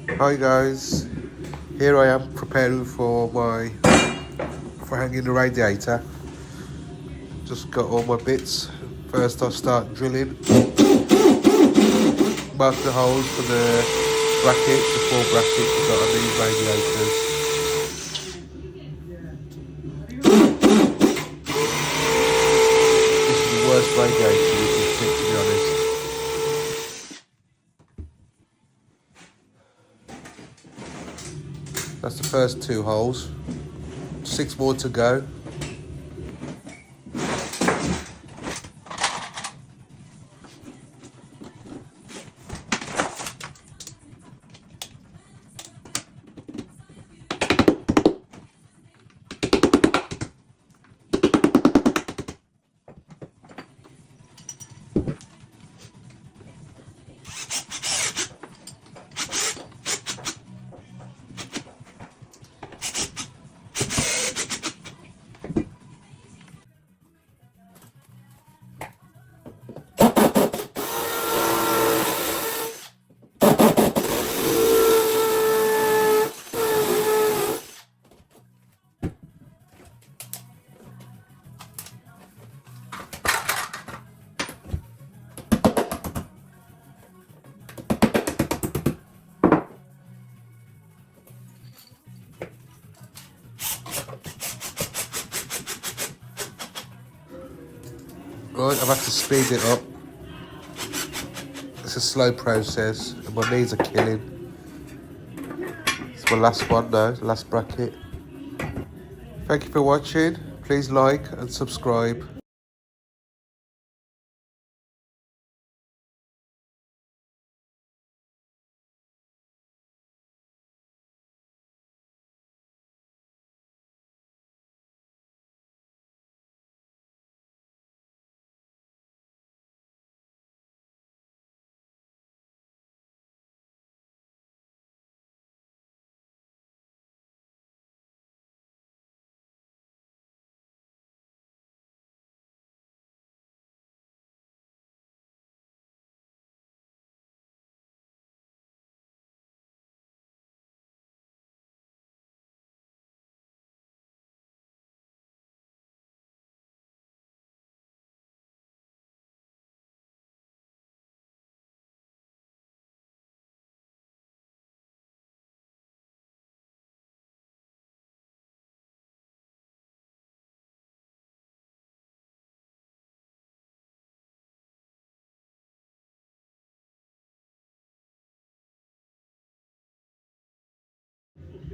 Hi guys, here I am preparing for hanging the radiator. Just got all my bits. First I start drilling, mark the holes for the brackets, the 4 brackets I've got on these radiators. This is the worst radiator you can fit, to be honest. That's the first 2 holes. 6 more to go. Right, I've had to speed it up. It's a slow process and my knees are killing. It's my last one now, the last bracket. Thank you for watching. Please like and subscribe.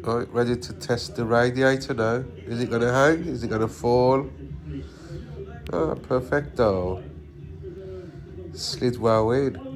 Right, ready to test the radiator now. Is it gonna hang? Is it gonna fall? Ah, perfecto. Slid well in.